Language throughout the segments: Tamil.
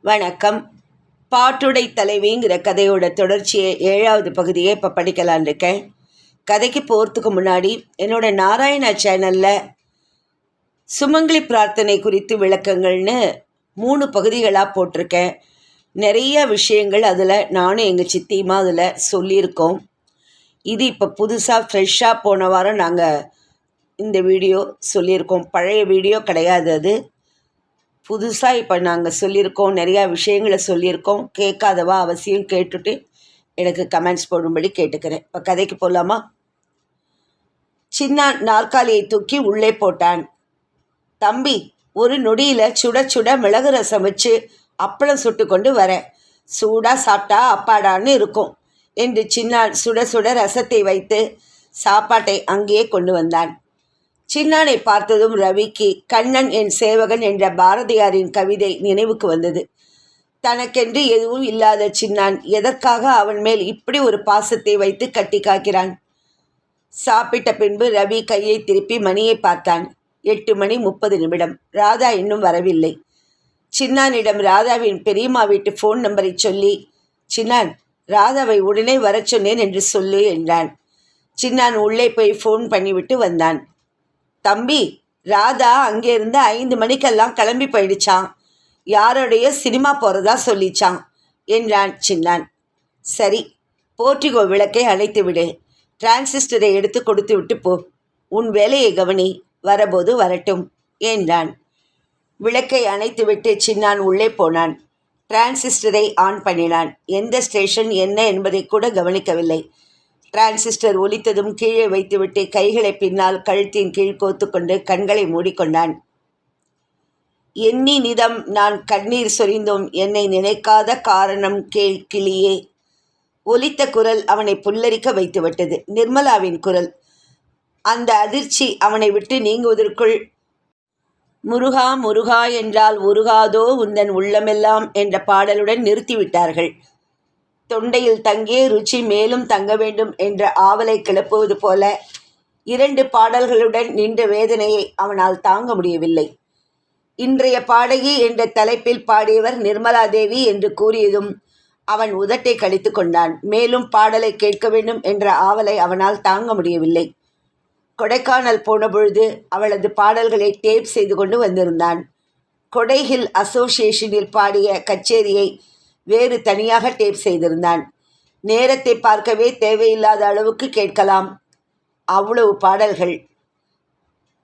வணக்கம். பாட்டுடை தலைவிங்கிற கதையோட தொடர்ச்சியை 7வது பகுதியை இப்போ படிக்கலான் இருக்கேன். கதைக்கு போகிறதுக்கு முன்னாடி என்னோட நாராயணா சேனலில் சுமங்கலி பிரார்த்தனை குறித்து விளக்கங்கள்னு 3 பகுதிகளாக போட்டிருக்கேன். நிறைய விஷயங்கள் அதில் நானும் எங்கள் சித்தியுமா அதில் சொல்லியிருக்கோம். இது இப்போ புதுசாக ஃப்ரெஷ்ஷாக போன வாரம் நாங்கள் இந்த வீடியோ சொல்லியிருக்கோம். பழைய வீடியோ கிடையாது, அது புதுசாக இப்போ நாங்கள் சொல்லியிருக்கோம். நிறையா விஷயங்களை சொல்லியிருக்கோம். கேட்காதவா அவசியம் கேட்டுட்டு எனக்கு கமெண்ட்ஸ் போடும்படி கேட்டுக்கிறேன். இப்போ கதைக்கு போகலாமா? சின்னான் நாற்காலியை தூக்கி உள்ளே போட்டான். தம்பி, ஒரு நொடியில் சுட சுட மிளகு ரசம் வச்சு அப்பளம் சுட்டு கொண்டு வரேன். சூடாக சாப்பிட்டா அப்பாடான்னு இருக்கும் என்று சின்னான் சுட சுட ரசத்தை வைத்து சாப்பாட்டை அங்கேயே கொண்டு வந்தான். சின்னானை பார்த்ததும் ரவிக்கு கண்ணன் என் சேவகன் என்ற பாரதியாரின் கவிதை நினைவுக்கு வந்தது. தனக்கென்று எதுவும் இல்லாத சின்னான் எதற்காக அவன் மேல் இப்படி ஒரு பாசத்தை வைத்து கட்டி காக்கிறான்? சாப்பிட்ட பின்பு ரவி கையை திருப்பி மணியை பார்த்தான். 8:30. ராதா இன்னும் வரவில்லை. சின்னானிடம் ராதாவின் பெரியம்மா வீட்டு ஃபோன் நம்பரை சொல்லி, சின்னான், ராதாவை உடனே வரச் சொன்னேன் என்று சொல்லு என்றான். சின்னான் உள்ளே போய் ஃபோன் பண்ணிவிட்டு வந்தான். தம்பி, ராதா அங்கேருந்து 5 மணிக்கெல்லாம் கிளம்பி போயிடுச்சான். யாரோடைய சினிமா போகிறதா சொல்லிச்சான் என்றான் சின்னான். சரி, போர்ட்டிகோ விளக்கை அணைத்து விடு. டிரான்சிஸ்டரை எடுத்து கொடுத்து விட்டு போ. உன் வேலையை கவனி. வரபோது வரட்டும் என்றான். விளக்கை அணைத்துவிட்டு சின்னான் உள்ளே போனான். டிரான்சிஸ்டரை ஆன் பண்ணினான். எந்த ஸ்டேஷன் என்ன என்பதை கூட கவனிக்கவில்லை. டிரான்சிஸ்டர் ஒலித்ததும் கீழே வைத்துவிட்டு கைகளை பின்னால் கழுத்தின் கீழ் கோத்து கொண்டு கண்களை மூடிக்கொண்டான். எண்ணி நிதம் நான் கண்ணீர் சொரிந்தோம், என்னை நினைக்காத காரணம் கேள் கிளியே. ஒலித்த குரல் அவனை புல்லரிக்க வைத்துவிட்டது. நிர்மலாவின் குரல். அந்த அதிர்ச்சி அவனை விட்டு நீங்குவதற்குள் முருகா முருகா என்றால் உருகாதோ உந்தன் உள்ளமெல்லாம் என்ற பாடலுடன் நிறுத்திவிட்டார்கள். தொண்டையில் தங்கிய ருச்சி மேலும் தங்க வேண்டும் என்ற ஆவலை கிளப்புவது போல 2 பாடல்களுடன் நின்ற வேதனையை அவனால் தாங்க முடியவில்லை. இன்றைய பாடகி என்ற தலைப்பில் பாடியவர் நிர்மலா தேவி என்று கூறியதும் அவன் உதட்டை கடித்து கொண்டான். மேலும் பாடலை கேட்க வேண்டும் என்ற ஆவலை அவனால் தாங்க முடியவில்லை. கொடைக்கானல் போன பொழுது அவளது பாடல்களை டேப் செய்து கொண்டு வந்திருந்தான். கொடைஹில் அசோசியேஷனில் பாடிய கச்சேரியை வேறு தனியாக டேப் செய்திருந்தான். நேரத்தை பார்க்கவே தேவையில்லாத அளவுக்கு கேட்கலாம், அவ்வளவு பாடல்கள்.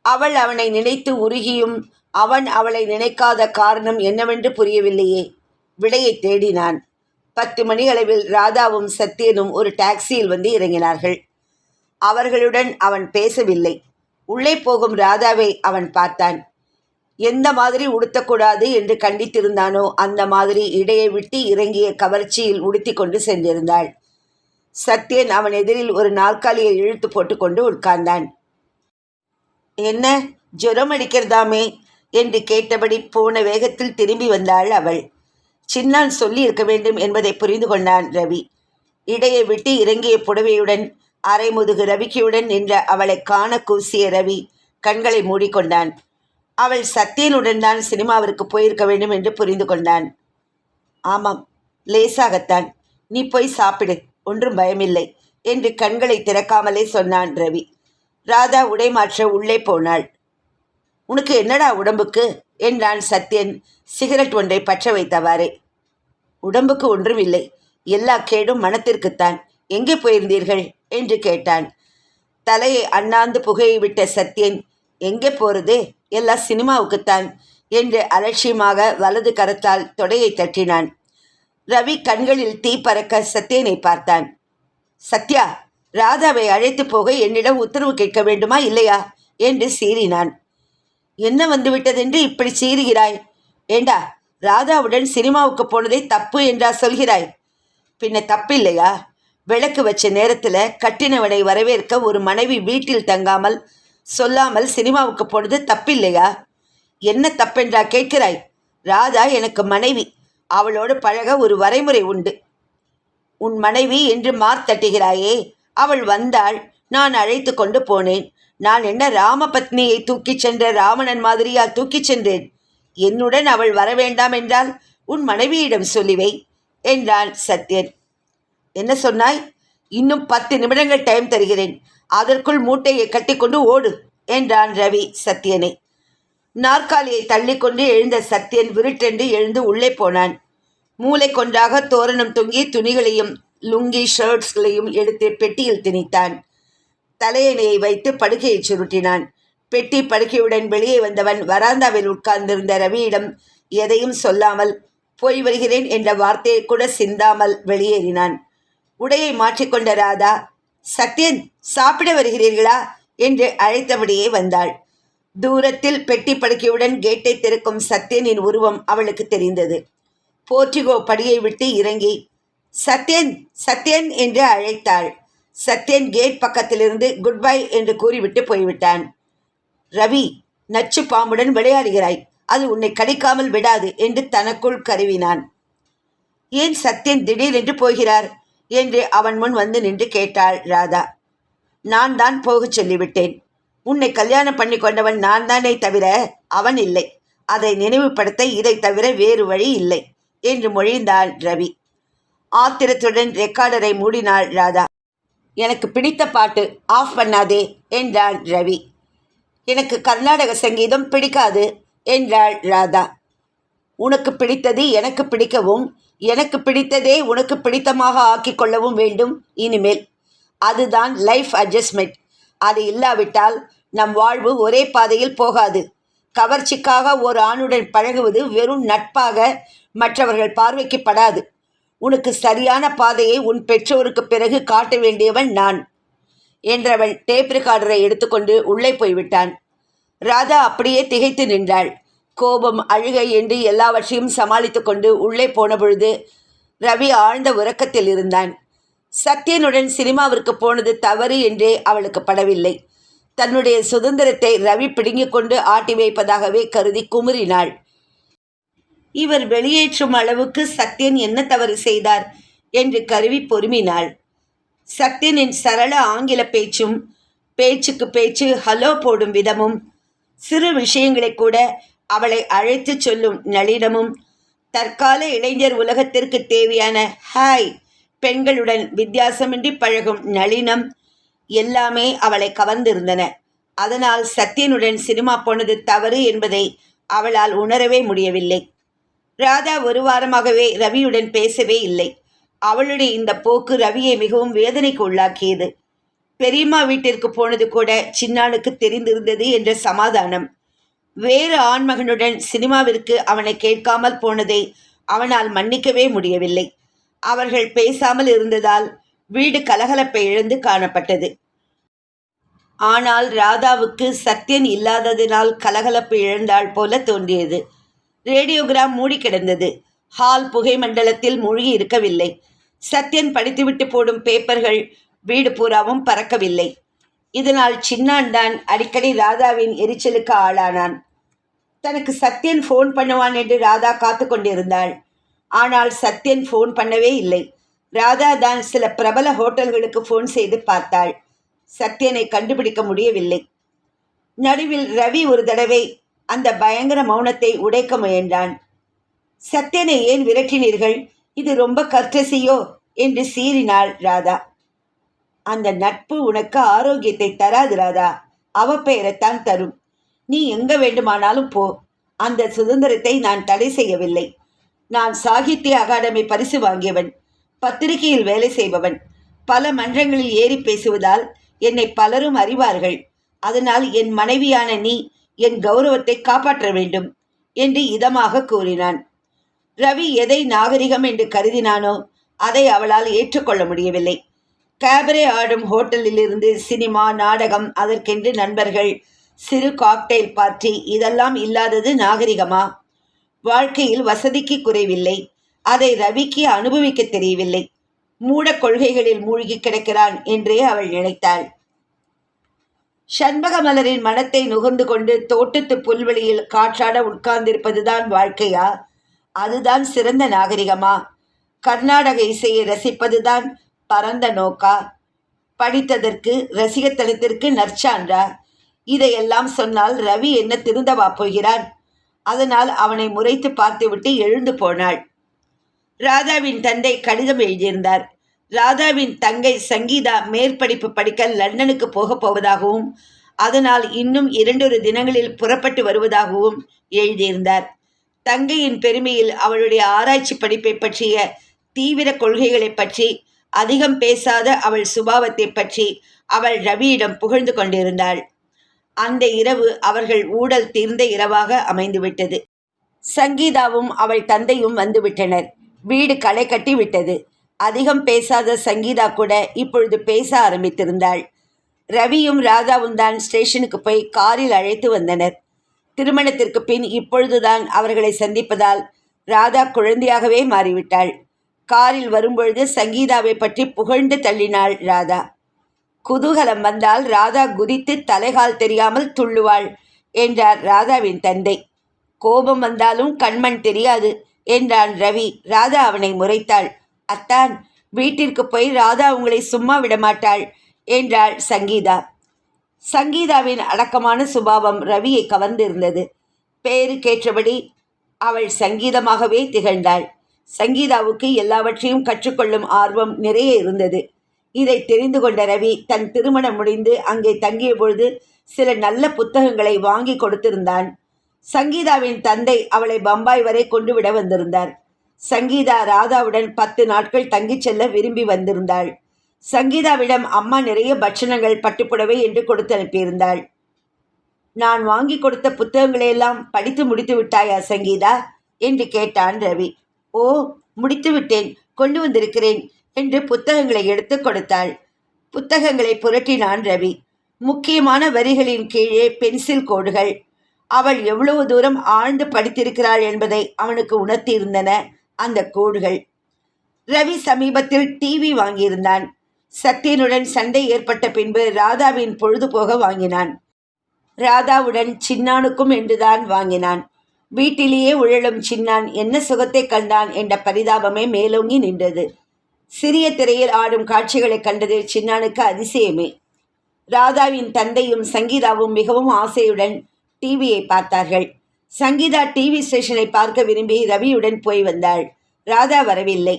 அவள் அவனை நினைத்து உருகியும் அவன் அவளை நினைக்காத காரணம் என்னவென்று புரியவில்லையே. விடையை தேடினான். 10 மணி அளவில் ராதாவும் சத்யனும் ஒரு டாக்ஸியில் வந்து இறங்கினார்கள். அவர்களுடன் அவன் பேசவில்லை. உள்ளே போகும் ராதாவை அவன் பார்த்தான். எந்த மாதிரி உடுத்தக்கூடாது என்று கண்டித்திருந்தானோ அந்த மாதிரி இடையை விட்டு இறங்கிய கவர்ச்சியில் உடுத்தி கொண்டு சென்றிருந்தாள். சத்யன் அவன் எதிரில் ஒரு நாற்காலியை இழுத்து போட்டு கொண்டு உட்கார்ந்தான். என்ன, ஜுரம் அடிக்கிறதாமே என்று கேட்டபடி போன வேகத்தில் திரும்பி வந்தாள் அவள். சின்னான் சொல்லி இருக்க வேண்டும் என்பதை புரிந்து கொண்டான் ரவி. இடையை விட்டு இறங்கிய புடவையுடன் அரைமுதுகு ரவிக்கையுடன் நின்ற அவளை காண கூசிய ரவி கண்களை மூடிக்கொண்டான். அவள் சத்யனுடன் தான் சினிமாவிற்கு போயிருக்க வேண்டும் என்று புரிந்து கொண்டான். ஆமாம், லேசாகத்தான். நீ போய் சாப்பிடு, ஒன்றும் பயமில்லை என்று கண்களை திறக்காமலே சொன்னான் ரவி. ராதா உடை மாற்ற உள்ளே போனாள். உனக்கு என்னடா உடம்புக்கு என்றான் சத்யன் சிகரெட் ஒன்றை பற்ற வைத்தவாறே. உடம்புக்கு ஒன்றும் இல்லை, எல்லா கேடும் மனத்திற்குத்தான். எங்கே போயிருந்தீர்கள் என்று கேட்டான். தலையை அண்ணாந்து புகையை விட்ட சத்யன், எங்கே போகிறது, எல்லாம் சினிமாவுக்குத்தான் என்று அலட்சியமாக வலது கரத்தால் தொடையை தட்டினான். ரவி கண்களில் தீ பறக்க சத்யனை பார்த்தான். சத்யா, ராதாவை அழைத்து போக என்னிடம் உத்தரவு கேட்க வேண்டுமா இல்லையா என்று சீறினான். என்ன வந்துவிட்டதென்று இப்படி சீறுகிறாய்? ஏண்டா, ராதாவுடன் சினிமாவுக்கு போனதை தப்பு என்றா சொல்கிறாய்? பின்ன தப்பில்லையா? விளக்கு வச்ச நேரத்தில் கட்டினவனை வரவேற்க ஒரு மனைவி வீட்டில் தங்காமல் சொல்லாமல் சினிமாவுக்கு போனது தப்பில்லையா? என்ன தப்பென்றா கேட்கிறாய்? ராதா எனக்கு மனைவி. அவளோடு பழக ஒரு வரைமுறை உண்டு. உன் மனைவி என்று மார்த்தட்டுகிறாயே. அவள் வந்தாள், நான் அழைத்து கொண்டு போனேன். நான் என்ன ராமபத்னியை தூக்கிச் சென்ற ராவணன் மாதிரியா தூக்கிச் சென்றேன்? என்னுடன் அவள் வரவேண்டாம் என்றால் உன் மனைவியிடம் சொல்லிவை என்றான் சத்யன். என்ன சொன்னாய்? இன்னும் 10 நிமிடங்கள் டைம் தருகிறேன், அதற்குள் மூட்டையை கட்டிக்கொண்டு ஓடு என்றான் ரவி சத்யனை. நாற்காலியை தள்ளிக்கொண்டு எழுந்த சத்யன் விருட்டென்று எழுந்து உள்ளே போனான். மூளை கொண்டாக தோரணம் தொங்கி துணிகளையும் லுங்கி ஷர்ட்ஸ்களையும் எடுத்து பெட்டியில் திணித்தான். தலையணையை வைத்து படுக்கையை சுருட்டினான். பெட்டி படுக்கையுடன் வெளியே வந்தவன் வராந்தாவில் உட்கார்ந்திருந்த ரவியிடம் எதையும் சொல்லாமல் போய் வருகிறேன் என்ற வார்த்தையை கூட சிந்தாமல் வெளியேறினான். உடையை மாற்றிக்கொண்ட ராதா, சத்யன் சாப்பிட வருகிறீர்களா என்று அழைத்தபடியே வந்தாள். தூரத்தில் பெட்டி படுக்கையுடன் கேட்டை திறக்கும் சத்யனின் உருவம் அவளுக்கு தெரிந்தது. போர்ட்டிகோ படியை விட்டு இறங்கி சத்யன் சத்யன் என்று அழைத்தாள். சத்யன் கேட் பக்கத்திலிருந்து குட் பை என்று கூறிவிட்டு போய்விட்டான். ரவி, நச்சு பாம்புடன் விளையாடுகிறாய், அது உன்னை கடிக்காமல் விடாது என்று தனக்குள் கருவினான். ஏன் சத்யன் திடீரென்று போகிறார் என்று அவன் முன் வந்து நின்று கேட்டாள் ராதா. நான் தான் போகச் சொல்லிவிட்டேன். உன்னை கல்யாணம் பண்ணி கொண்டவன் நான் தானே தவிர அவன் இல்லை. அதை நினைவுபடுத்த இதை தவிர வேறு வழி இல்லை என்று மொழிந்தான் ரவி. ஆத்திரத்துடன் ரெக்கார்டரை மூடினாள் ராதா. எனக்கு பிடித்த பாட்டு ஆஃப் பண்ணாதே என்றான் ரவி. எனக்கு கர்நாடக சங்கீதம் பிடிக்காது என்றாள் ராதா. உனக்கு பிடித்தது எனக்கு பிடிக்கவும், எனக்கு பிடித்ததே உனக்கு பிடித்தமாக ஆக்கிக் கொள்ளவும் வேண்டும் இனிமேல். அதுதான் லைஃப் அட்ஜஸ்ட்மெண்ட். அது இல்லாவிட்டால் நம் வாழ்வு ஒரே பாதையில் போகாது. கவர்ச்சிக்காக ஒரு ஆணுடன் பழகுவது வெறும் நட்பாக மற்றவர்கள் பார்வைக்கு படாது. உனக்கு சரியான பாதையை உன் பெற்றோருக்கு பிறகு காட்ட வேண்டியவன் நான் என்றவள் டேப் ரெக்கார்டரை எடுத்துக்கொண்டு உள்ளே போய்விட்டான். ராதா அப்படியே திகைத்து நின்றாள். கோபம், அழுகை என்று எல்லாவற்றையும் சமாளித்து கொண்டு உள்ளே போன பொழுது ரவி ஆழ்ந்த உறக்கத்தில் இருந்தான். சத்யனுடன் சினிமாவிற்கு போனது தவறு என்றே அவளுக்கு படவில்லை. தன்னுடைய சுதந்திரத்தை ரவி பிடுங்கிக் கொண்டு ஆட்டி வைப்பதாகவே கருதி குமுறினாள். இவர் வெளியேற்றும் அளவுக்கு சத்யன் என்ன தவறு செய்தார் என்று கருவி பொறுமினாள். சத்யனின் சரள ஆங்கில பேச்சும், பேச்சுக்கு பேச்சு ஹலோ போடும் விதமும், சிறு விஷயங்களை கூட அவளை அழைத்து சொல்லும் நளினமும், தற்கால இளைஞர் உலகத்திற்கு தேவையான ஹாய் பெண்களுடன் வித்தியாசமின்றி பழகும் நளினம் எல்லாமே அவளை கவர்ந்திருந்தன. அதனால் சத்யனுடன் சினிமா போனது தவறு என்பதை அவளால் உணரவே முடியவில்லை. ராதா ஒரு வாரமாகவே ரவியுடன் பேசவே இல்லை. அவளுடைய இந்த போக்கு ரவியை மிகவும் வேதனைக்கு உள்ளாக்கியது. பெரியம்மா வீட்டிற்கு போனது கூட சின்னானுக்கு தெரிந்திருந்தது என்ற சமாதானம். வேறு ஆண்மகனுடன் சினிமாவிற்கு அவனை கேட்காமல் போனதை அவனால் மன்னிக்கவே முடியவில்லை. அவர்கள் பேசாமல் இருந்ததால் வீடு கலகலப்பை இழந்து காணப்பட்டது. ஆனால் ராதாவுக்கு சத்யன் இல்லாததினால் கலகலப்பு இழந்தாள் போல தோன்றியது. ரேடியோகிராம் மூடி கிடந்தது. ஹால் புகை மண்டலத்தில் மூழ்கி இருக்கவில்லை. சத்யன் படித்துவிட்டு போடும் பேப்பர்கள் வீடு பூராவும் பறக்கவில்லை. இதனால் சின்னான் தான் அடிக்கடி ராதாவின் எரிச்சலுக்கு ஆளானான். தனக்கு சத்யன் ஃபோன் பண்ணுவான் என்று ராதா காத்து கொண்டிருந்தாள். ஆனால் சத்யன் ஃபோன் பண்ணவே இல்லை. ராதா தான் சில பிரபல ஹோட்டல்களுக்கு ஃபோன் செய்து பார்த்தாள். சத்யனை கண்டுபிடிக்க முடியவில்லை. நடுவில் ரவி ஒரு தடவை அந்த பயங்கர மௌனத்தை உடைக்க முயன்றான். சத்யனை ஏன் விரட்டினீர்கள்? இது ரொம்ப கர்த்தசியோ என்று சீறினாள் ராதா. அந்த நட்பு உனக்கு ஆரோக்கியத்தை தராது ராதா, அவப்பெயரைத்தான் தரும். நீ எங்க வேண்டுமானாலும் போ. அந்த சுதந்திரத்தை நான் தடை செய்யவில்லை. நான் சாகித்ய அகாடமி பரிசு வாங்கியவன், பத்திரிகையில் வேலை செய்பவன். பல மன்றங்களில் ஏறி பேசுவதால் என்னை பலரும் அறிவார்கள். அதனால் என் மனைவியான நீ என் கௌரவத்தை காப்பாற்ற வேண்டும் என்று இதமாக கூறினான். ரவி எதை நாகரிகம் என்று கருதினானோ அதை அவளால் ஏற்றுக்கொள்ள முடியவில்லை. கேபரே ஆடும் ஹோட்டலில் இருந்து சினிமா, நாடகம், அதற்கென்று நண்பர்கள், சிறு காக்டெயில் பார்ட்டி, இதெல்லாம் இல்லாதது நாகரிகமா? வாழ்க்கையில் வசதிக்கு குறைவில்லை. அதை ரவிக்கு அனுபவிக்க தெரியவில்லை. மூட கொள்கைகளில் மூழ்கி கிடக்கிறான் என்றே அவள் நினைத்தாள். சண்பக மலரின் மனத்தை நுகர்ந்து கொண்டு தோட்டத்து புல்வெளியில் காற்றாட உட்கார்ந்திருப்பதுதான் வாழ்க்கையா? அதுதான் சிறந்த நாகரிகமா? கர்நாடக இசையை ரசிப்பதுதான் பரந்த நோக்கா? படித்ததற்கு, ரசிகத்தனத்திற்கு நற்சான்றா? இதையெல்லாம் சொன்னால் ரவி என்ன திருந்தவா போகிறான்? அதனால் அவனை முறைத்து பார்த்துவிட்டு எழுந்து போனாள். ராதாவின் தந்தை கடிதம் எழுதியிருந்தார். ராதாவின் தங்கை சங்கீதா மேற்படிப்பு படிக்க லண்டனுக்கு போகப் போவதாகவும் அதனால் இன்னும் 2 தினங்களில் புறப்பட்டு வருவதாகவும் எழுதியிருந்தார். தங்கையின் பெருமையில் அவளுடைய ஆராய்ச்சி படிப்பை பற்றிய தீவிர கொள்கைகளை பற்றி அதிகம் பேசாத அவள் சுபாவத்தை பற்றி அவள் ரவியிடம் புகழ்ந்து கொண்டிருந்தாள். அந்த இரவு அவர்கள் ஊடல் தீர்ந்த இரவாக அமைந்துவிட்டது. சங்கீதாவும் அவள் தந்தையும் வந்துவிட்டனர். வீடு களை கட்டி விட்டது. அதிகம் பேசாத சங்கீதா கூட இப்பொழுது பேச ஆரம்பித்திருந்தாள். ரவியும் ராதாவும் தான் ஸ்டேஷனுக்கு போய் காரில் அழைத்து வந்தனர். திருமணத்திற்கு பின் இப்பொழுதுதான் அவர்களை சந்திப்பதால் ராதா குழந்தையாகவே மாறிவிட்டாள். காரில் வரும்பொழுது சங்கீதாவை பற்றி புகழ்ந்து தள்ளினாள் ராதா. குதூகலம் வந்தால் ராதா குதித்து தலைகால் தெரியாமல் துள்ளுவாள் என்றார் ராதாவின் தந்தை. கோபம் வந்தாலும் கண்மண் தெரியாது என்றான் ரவி. ராதா அவனை முறைத்தாள். அத்தான், வீட்டிற்கு போய் ராதா உங்களை சும்மா விடமாட்டாள் என்றாள் சங்கீதா. சங்கீதாவின் அடக்கமான சுபாவம் ரவியை கவர்ந்திருந்தது. பேருக்கேற்றபடி அவள் சங்கீதமாகவே திகழ்ந்தாள். சங்கீதாவுக்கு எல்லாவற்றையும் கற்றுக்கொள்ளும் ஆர்வம் நிறைய இருந்தது. இதை தெரிந்து கொண்ட ரவி தன் திருமணம் முடிந்து அங்கே தங்கிய பொழுது சில நல்ல புத்தகங்களை வாங்கி கொடுத்திருந்தான். சங்கீதாவின் தந்தை அவளை பம்பாய் வரை கொண்டு விட வந்திருந்தார். சங்கீதா ராதாவுடன் 10 நாட்கள் தங்கிச் செல்ல விரும்பி வந்திருந்தாள். சங்கீதாவிடம் அம்மா நிறைய பட்சணங்கள் பட்டுப்புடவை என்று கொடுத்து அனுப்பியிருந்தாள். நான் வாங்கி கொடுத்த புத்தகங்களையெல்லாம் படித்து முடித்து விட்டாயா சங்கீதா என்று கேட்டான் ரவி. ஓ, முடித்து விட்டேன், கொண்டு வந்திருக்கிறேன் என்று புத்தகங்களை எடுத்து கொடுத்தாள். புத்தகங்களை புரட்டினான் ரவி. முக்கியமான வரிகளின் கீழே பென்சில் கோடுகள். அவள் எவ்வளவு தூரம் ஆழ்ந்து படித்திருக்கிறாள் என்பதை அவனுக்கு உணர்த்தியிருந்தன அந்த கோடுகள். ரவி சமீபத்தில் டிவி வாங்கியிருந்தான். சத்யனுடன் சண்டை ஏற்பட்ட பின்பு ராதாவின் பொழுதுபோக வாங்கினான். ராதாவுடன் சின்னானுக்கும் என்றுதான் வாங்கினான். வீட்டிலேயே உழலும் சின்னான் என்ன சுகத்தை கண்டான் என்ற பரிதாபமே மேலோங்கி நின்றது. சிறிய திரையில் ஆடும் காட்சிகளை கண்டது சின்னானுக்கு அதிசயமே. ராதாவின் தந்தையும் சங்கீதாவும் மிகவும் ஆசையுடன் டிவியை பார்த்தார்கள். சங்கீதா டிவி ஸ்டேஷனை பார்க்க விரும்பி ரவியுடன் போய் வந்தாள். ராதா வரவில்லை.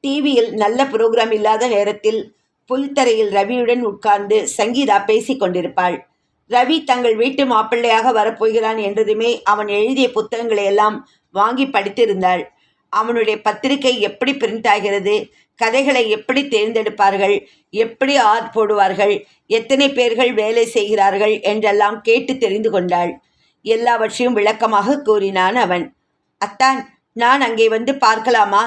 டிவியில் நல்ல புரோகிராம் இல்லாத நேரத்தில் புல்தரையில் ரவியுடன் உட்கார்ந்து சங்கீதா பேசி கொண்டிருப்பாள். ரவி தங்கள் வீட்டு மாப்பிள்ளையாக வரப்போகிறான் என்றதுமே அவன் எழுதிய புத்தகங்களை எல்லாம் வாங்கி படித்திருந்தாள். அவனுடைய பத்திரிகை எப்படி பிரிண்ட் ஆகிறது, கதைகளை எப்படி தேர்ந்தெடுப்பார்கள், எப்படி ஆர்ட் போடுவார்கள், எத்தனை பேர்கள் வேலை செய்கிறார்கள் என்றெல்லாம் கேட்டு தெரிந்து கொண்டாள். எல்லாவற்றையும் விளக்கமாக கூறினான் அவன். அத்தான், நான் அங்கே வந்து பார்க்கலாமா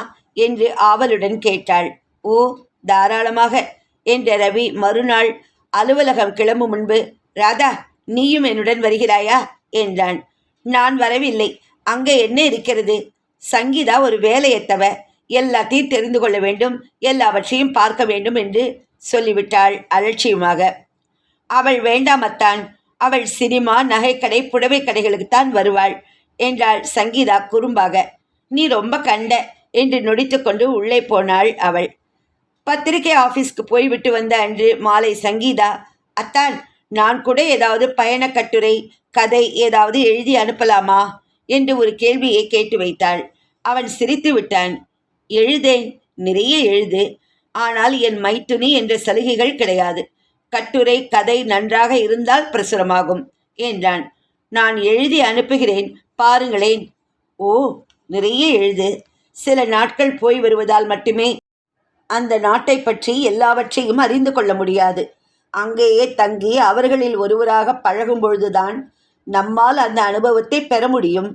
என்று ஆவலுடன் கேட்டாள். ஓ, தாராளமாக என்ற ரவி மறுநாள் அலுவலகம் கிளம்பும் முன்பு, ராதா, நீயும் என்னுடன் வருகிறாயா என்றான். நான் வரவில்லை, அங்கே என்ன இருக்கிறது? சங்கீதா ஒரு வேலையத்தவ, எல்லாத்தையும் தெரிந்து கொள்ள வேண்டும், எல்லாவற்றையும் பார்க்க வேண்டும் என்று சொல்லிவிட்டாள் அலட்சியமாக. அவள் வேண்டாமத்தான், அவள் சினிமா, நகைக்கடை, புடவை கடைகளுக்குத்தான் வருவாள் என்றாள் சங்கீதா குறும்பாக. நீ ரொம்ப கண்ட என்று நொடித்து கொண்டு உள்ளே போனாள் அவள். பத்திரிகை ஆஃபீஸ்க்கு போய்விட்டு வந்த அன்று மாலை சங்கீதா, அத்தான், நான் கூட ஏதாவது பயண கட்டுரை, கதை ஏதாவது எழுதி அனுப்பலாமா என்று ஒரு கேள்வியை கேட்டு வைத்தாள். அவன் சிரித்து விட்டான். எழுதேன், நிறைய எழுது, ஆனால் என் மைத்துனி என்ற சலுகைகள் கிடையாது. கட்டுரை, கதை நன்றாக இருந்தால் பிரசுரமாகும் என்றான். நான் எழுதி அனுப்புகிறேன், பாருங்களேன். ஓ, நிறைய எழுது. சில நாட்கள் போய் வருவதால் மட்டுமே அந்த நாட்டை பற்றி எல்லாவற்றையும் அறிந்து கொள்ள முடியாது. அங்கேயே தங்கி அவர்களில் ஒருவராக பழகும் பொழுதுதான் நம்மால் அந்த அனுபவத்தை பெற முடியும்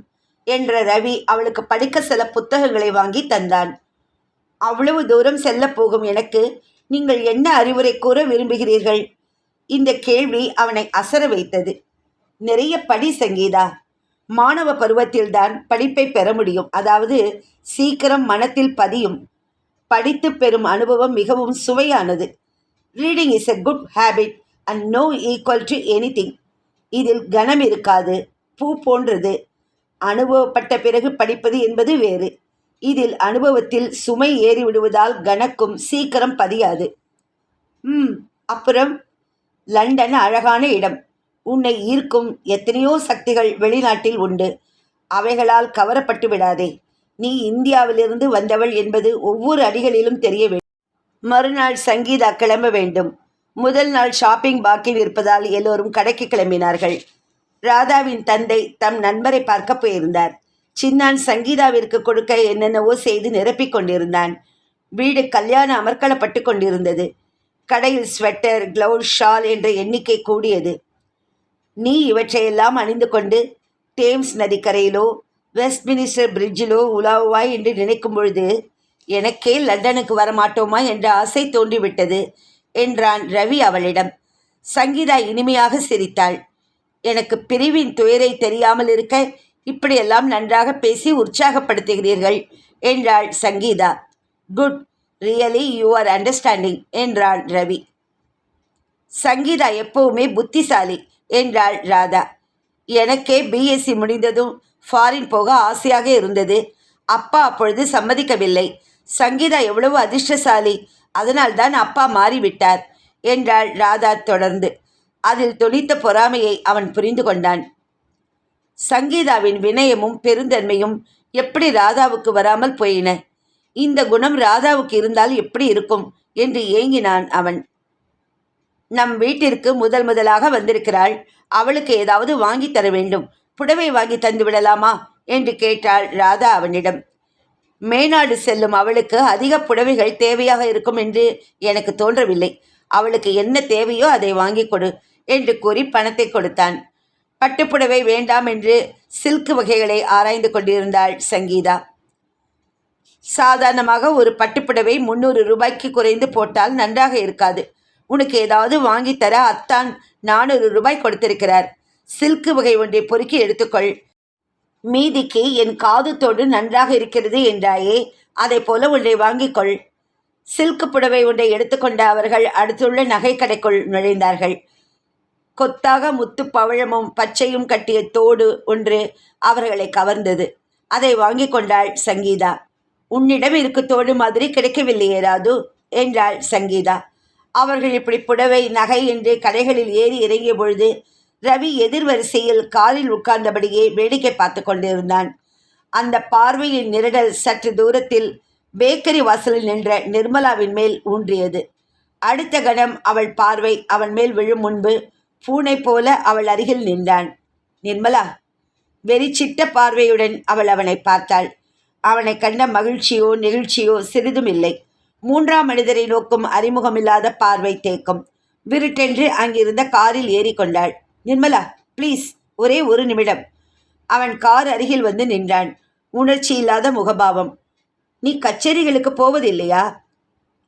என்ற ரவி அவளுக்கு படிக்க சில புத்தகங்களை வாங்கி தந்தான். அவ்வளவு தூரம் செல்ல போகும் எனக்கு நீங்கள் என்ன அறிவுரை கூற விரும்புகிறீர்கள்? இந்த கேள்வி அவனை அசர வைத்தது. நிறைய படி சங்கீதா. மாணவ பருவத்தில்தான் படிப்பை பெற முடியும், அதாவது சீக்கிரம் மனத்தில் பதியும். படித்து பெறும் அனுபவம் மிகவும் சுவையானது. Reading is a good habit and no equal to anything. இதில் கனம் இருக்காது, பூ போன்றது. அனுபவப்பட்ட பிறகு படிப்பது என்பது வேறு. இதில் அனுபவத்தில் சுமை ஏறிவிடுவதால் கணக்கும், சீக்கிரம் பதியாது. அப்புறம் லண்டன் அழகான இடம். உன்னை ஈர்க்கும் எத்தனையோ சக்திகள் வெளிநாட்டில் உண்டு. அவைகளால் கவரப்பட்டு விடாதே. நீ இந்தியாவிலிருந்து வந்தவள் என்பது ஒவ்வொரு அடிகளிலும் தெரிய வேண்டும். மறுநாள் சங்கீதா கிளம்ப வேண்டும். முதல் நாள் ஷாப்பிங் பாக்கில் இருப்பதால் எல்லோரும் கடைக்கு கிளம்பினார்கள். ராதாவின் தந்தை தம் நண்பரை பார்க்க போயிருந்தார். சின்னான் சங்கீதாவிற்கு கொடுக்க என்னென்னவோ செய்து நிரப்பிக் கொண்டிருந்தான். வீடு கல்யாண அமர்க்களப்பட்டு கொண்டிருந்தது. கடையில் ஸ்வெட்டர், கிளவுஸ், ஷால் என்ற எண்ணிக்கை கூடியது. நீ இவற்றையெல்லாம் அணிந்து கொண்டு தேம்ஸ் நதிக்கரையிலோ வெஸ்ட்மினிஸ்டர் பிரிட்ஜிலோ உலாவுவாய் என்று நினைக்கும் பொழுது எனக்கே லண்டனுக்கு வரமாட்டோமா என்ற ஆசை தோன்றிவிட்டது என்றான் ரவி அவளிடம். சங்கீதா இனிமையாக சிரித்தாள். எனக்கு பிரிவின் துயரை தெரியாமல் இருக்க இப்படியெல்லாம் நன்றாக பேசி உற்சாகப்படுத்துகிறீர்கள் என்றாள் Sangeetha. Good, really you are understanding என்றான் ரவி. சங்கீதா எப்பவுமே புத்திசாலி என்றாள் ராதா. எனக்கே பிஎஸ்சி முடிந்ததும் ஃபாரின் போக ஆசையாக இருந்தது. அப்பா அப்பொழுது சம்மதிக்கவில்லை. சங்கீதா எவ்வளவு அதிர்ஷ்டசாலி, அதனால்தான் அப்பா மாறிவிட்டார் என்றாள் ராதா தொடர்ந்து. அதில் தொனித்த பொறாமையை அவன் புரிந்து கொண்டான். சங்கீதாவின் வினயமும் பெருந்தன்மையும் எப்படி ராதாவுக்கு வராமல் போயின? இந்த குணம் ராதாவுக்கு இருந்தால் எப்படி இருக்கும் என்று ஏங்கினான் அவன். நம் வீட்டிற்கு முதலாக வந்திருக்கிறாள். அவளுக்கு ஏதாவது வாங்கி தர வேண்டும். புடவை வாங்கி தந்து விடலாமா என்று கேட்டாள் ராதா அவனிடம். மேனாடு செல்லும் அவளுக்கு அதிக புடவைகள் தேவையாக இருக்கும் என்று எனக்கு தோன்றவில்லை. அவளுக்கு என்ன தேவையோ அதை வாங்கி கொடு என்று கூறி பணத்தை கொடுத்தான். பட்டுப்புடவை வேண்டாம் என்று சில்க் வகைகளை ஆராய்ந்து கொண்டிருந்தாள் சங்கீதா. சாதாரணமாக ஒரு பட்டுப்புடவை 300 ரூபாய்க்கு குறைந்து போட்டால் நன்றாக இருக்காது. உனக்கு ஏதாவது வாங்கி தர அத்தான் 400 ரூபாய் கொடுத்திருக்கிறார். சில்க் வகை ஒன்றை பொறுக்கி எடுத்துக்கொள். மீதிக்கு என் காது தோடு நன்றாக இருக்கிறது என்றாயே, அதை போல ஒன்றை வாங்கிக்கொள். சில்க் புடவை ஒன்றை எடுத்துக்கொண்ட அவர்கள் அடுத்துள்ள நகை கடைக்குள் நுழைந்தார்கள். கொத்தாக முத்து பவழமும் பச்சையும் கட்டிய தோடு ஒன்று அவர்களை கவர்ந்தது. அதை வாங்கி கொண்டாள் சங்கீதா. உன்னிடம் இருக்கு தோடு மாதிரி கிடைக்கவில்லையே ராது என்றாள் சங்கீதா. அவர்கள் இப்படி புடவை நகை என்று கடைகளில் ஏறி இறங்கிய பொழுது ரவி எதிர்வரிசையில் காரில் உட்கார்ந்தபடியே வேடிக்கை பார்த்து கொண்டிருந்தான். அந்த பார்வையின் நிரடல் சற்று தூரத்தில் பேக்கரி வாசலில் நின்ற நிர்மலாவின் மேல் ஊன்றியது. அடுத்த கணம் அவள் பார்வை அவன் மேல் விழும் முன்பு பூனை போல அவள் அருகில் நின்றான். நிர்மலா! வெறிச்சிட்ட பார்வையுடன் அவள் அவனை பார்த்தாள். அவனை கண்ட மகிழ்ச்சியோ நெகிழ்ச்சியோ சிறிதும் இல்லை. 3ஆம் மனிதரை நோக்கும் அறிமுகமில்லாத பார்வை தேக்கம். விருட்டென்று அங்கிருந்த காரில் ஏறிக்கொண்டாள். நிர்மலா, ப்ளீஸ், ஒரே ஒரு நிமிடம். அவன் கார் அருகில் வந்து நின்றான். உணர்ச்சி இல்லாத முகபாவம். நீ கச்சேரிகளுக்கு போவதில்லையா?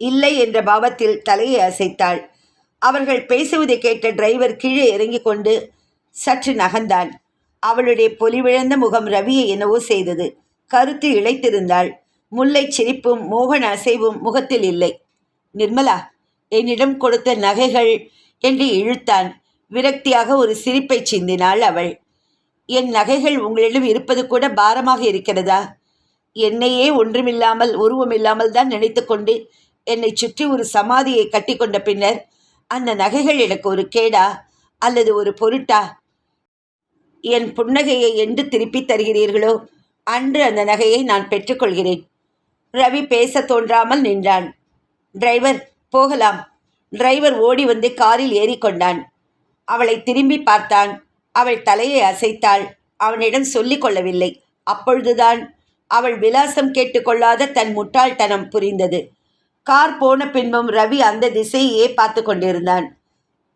இல்லை என்ற பாவத்தில் தலையை அசைத்தாள். அவர்கள் பேசுவதை கேட்ட டிரைவர் கீழே இறங்கி கொண்டு சற்று நகர்ந்தான். அவளுடைய பொலிவிழந்த முகம் ரவியை என்னவோ செய்தது. கருத்து இழைத்திருந்தாள். முல்லை சிரிப்பும் மோகன அசைவும் முகத்தில் இல்லை. நிர்மலா, என்னிடம் கொடுத்த நகைகள் என்று இழுத்தான். விரக்தியாக ஒரு சிரிப்பை சிந்தினாள் அவள். என் நகைகள் உங்களிடம் இருப்பது கூட பாரமாக இருக்கிறதா? என்னையே ஒன்றுமில்லாமல் உருவமில்லாமல் தான் நினைத்து கொண்டு என்னை சுற்றி ஒரு சமாதியை கட்டி கொண்ட பின்னர் அந்த நகைகள் எனக்கு ஒரு கேடா அல்லது ஒரு பொருட்டா? என் புன்னகையை என்று திருப்பி தருகிறீர்களோ அன்று அந்த நகையை நான் பெற்றுக்கொள்கிறேன். ரவி பேச தோன்றாமல் நின்றான். டிரைவர், போகலாம். டிரைவர் ஓடி வந்து காரில் ஏறிக்கொண்டான். அவளை திரும்பி பார்த்தான். அவள் தலையை அசைத்தாள். அவனிடம் சொல்லிக் கொள்ளவில்லை. அப்பொழுதுதான் அவள் விலாசம் கேட்டுக்கொள்ளாத தன் முட்டாள்தனம் புரிந்தது. கார் போன பின்பும் ரவி அந்த திசையே பார்த்து கொண்டிருந்தான்.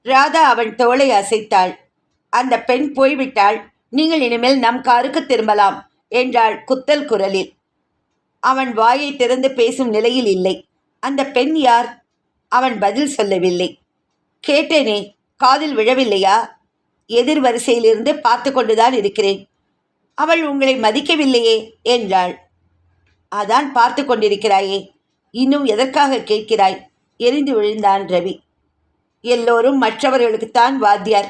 ராதா அவன் தோளை அசைத்தாள். அந்த பெண் போய்விட்டாள். நீங்கள் இனிமேல் நம் காருக்கு திரும்பலாம் என்றாள் குத்தல் குரலில். அவன் வாயை திறந்து பேசும் நிலையில் இல்லை. அந்த பெண் யார்? அவன் பதில் சொல்லவில்லை. கேட்டேனே, காதில் விழவில்லையா? எதிர் வரிசையிலிருந்து பார்த்து கொண்டுதான் இருக்கிறேன். அவள் உங்களை மதிக்கவில்லையே என்றாள். அதான் பார்த்து கொண்டிருக்கிறாயே, இன்னும் எதற்காக கேட்கிறாய்? எரிந்து விழுந்தான் ரவி. எல்லோரும் மற்றவர்களுக்குத்தான் வாத்தியார்.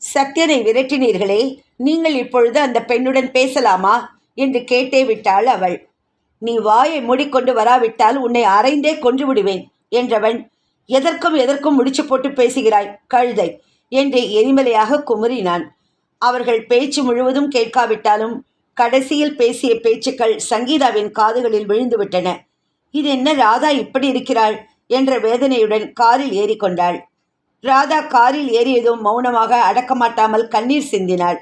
சத்யனை விரட்டினீர்களே, நீங்கள் இப்பொழுது அந்த பெண்ணுடன் பேசலாமா என்று கேட்டே விட்டாள் அவள். நீ வாயை மூடிக்கொண்டு வராவிட்டால் உன்னை அறைந்தே கொன்று விடுவேன் என்றவன், எதற்கும் முடிச்சு போட்டு பேசுகிறாய் கழுதை என்று எரிமலையாக குமுறினான். அவர்கள் பேச்சு முழுவதும் கேட்காவிட்டாலும் கடைசியில் பேசிய பேச்சுக்கள் சங்கீதாவின் காதுகளில் விழுந்துவிட்டன. இது என்ன ராதா இப்படி இருக்கிறாள் என்ற வேதனையுடன் காரில் ஏறிக்கொண்டாள். ராதா காரில் ஏறியதும் மௌனமாக அடக்கமாட்டாமல் கண்ணீர் சிந்தினாள்.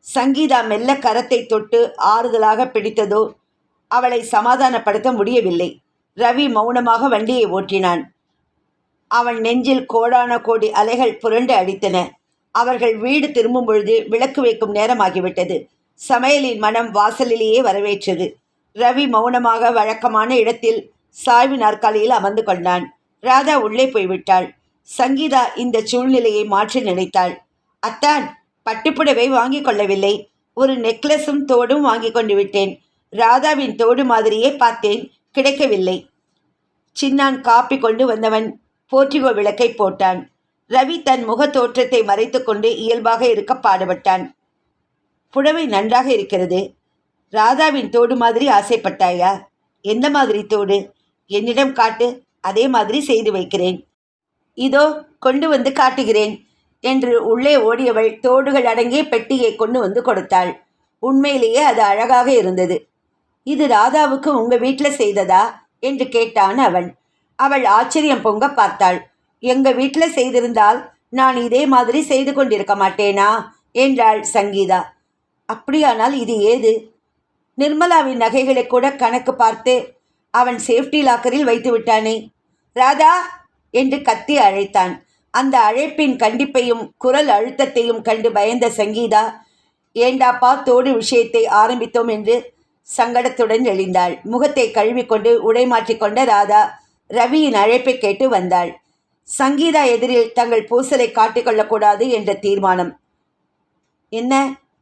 சங்கீதா மெல்ல கரத்தை தொட்டு ஆறுதலாக பிடித்ததோ அவளை சமாதானப்படுத்த முடியவில்லை. ரவி மௌனமாக வண்டியை ஓட்டினான். அவன் நெஞ்சில் கோடான கோடி அலைகள் புரண்டு அடித்தன. அவர்கள் வீடு திரும்பும் பொழுது விளக்கு வைக்கும் நேரமாகிவிட்டது. சமையலின் மனம் வாசலிலேயே வரவேற்றது. ரவி மௌனமாக வழக்கமான இடத்தில் சாய்வு நாற்காலியில் அமர்ந்து கொண்டான். ராதா உள்ளே போய்விட்டாள். சங்கீதா இந்த சூழ்நிலையை மாற்றி நினைத்தாள். அத்தான், பட்டுப்புடவை வாங்கி கொள்ளவில்லை, ஒரு நெக்லஸும் தோடும் வாங்கி கொண்டு விட்டேன். ராதாவின் தோடு மாதிரியே பார்த்தேன், கிடைக்கவில்லை. சின்னான் காப்பி கொண்டு வந்தவன் போர்ட்டிகோ விளக்கை போட்டான். ரவி தன் முக தோற்றத்தை மறைத்து கொண்டு இயல்பாக இருக்க பாடுபட்டான். புடவை நன்றாக இருக்கிறது. ராதாவின் தோடு மாதிரி ஆசைப்பட்டாயா? எந்த மாதிரி தோடு? என்னிடம் காட்டு, அதே மாதிரி செய்து வைக்கிறேன். இதோ கொண்டு வந்து காட்டுகிறேன் என்று உள்ளே ஓடியவள் தோடுகள் அடங்கிய பெட்டியை கொண்டு வந்து கொடுத்தாள். உண்மையிலேயே அது அழகாக இருந்தது. இது ராதாவுக்கு உங்கள் வீட்டில் செய்ததா என்று கேட்டான் அவன். அவள் ஆச்சரியம் பொங்க பார்த்தாள். எங்கள் வீட்டில் செய்திருந்தால் நான் இதே மாதிரி செய்து கொண்டிருக்க மாட்டேனா என்றாள் சங்கீதா. அப்படியானால் இது ஏது? நிர்மலாவின் நகைகளை கூட கணக்கு பார்த்து அவன் சேஃப்டி லாக்கரில் வைத்து விட்டானே. ராதா என்று கத்தி அழைத்தான். அந்த அழைப்பின் கண்டிப்பையும் குரல் அழுத்தத்தையும் கண்டு பயந்த சங்கீதா, ஏண்டாப்பா தோடு விஷயத்தை ஆரம்பித்தோம் என்று சங்கடத்துடன் எழுந்தாள். முகத்தை கழுவிக்கொண்டு உடை மாற்றிக்கொண்ட ராதா ரவியின் அழைப்பை கேட்டு வந்தாள். சங்கீதா எதிரில் தங்கள் பூசலை காட்டிக்கொள்ளக்கூடாது என்ற தீர்மானம். என்ன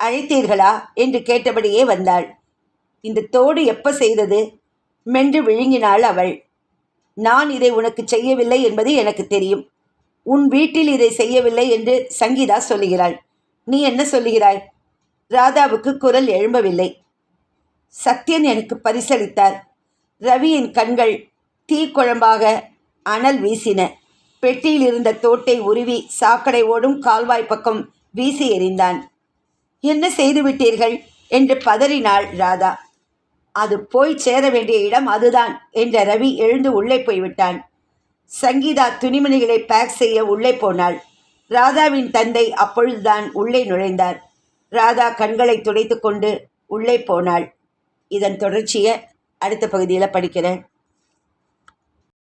அழைத்தீர்களா என்று கேட்டபடியே வந்தாள். இந்த தோடு எப்போ செய்தது? மென்று விழுங்கினாள் அவள். நான் இதை உனக்கு செய்யவில்லை என்பது எனக்கு தெரியும். உன் வீட்டில் இதை செய்யவில்லை என்று சங்கீதா சொல்லுகிறாள். நீ என்ன சொல்லுகிறாய்? ராதாவுக்கு குரல் எழும்பவில்லை. சத்யன் எனக்கு பரிசளித்தார். ரவியின் கண்கள் தீக்குழம்பாக அனல் வீசின. பெட்டியில் இருந்த தோட்டை உருவி சாக்கடை ஓடும் கால்வாய் பக்கம் வீசி எறிந்தான். என்ன செய்துவிட்டீர்கள் என்று பதறினாள் ராதா. அது போய் சேர வேண்டிய இடம் அதுதான் என்ற ரவி எழுந்து உள்ளே போய்விட்டான். சங்கீதா துணிமணிகளை பேக் செய்ய உள்ளே போனாள். ராதாவின் தந்தை அப்பொழுதுதான் உள்ளே நுழைந்தார். ராதா கண்களை துடைத்து கொண்டு உள்ளே போனாள். இதன் தொடர்ச்சியை அடுத்த பகுதியில் படிக்கிறேன்.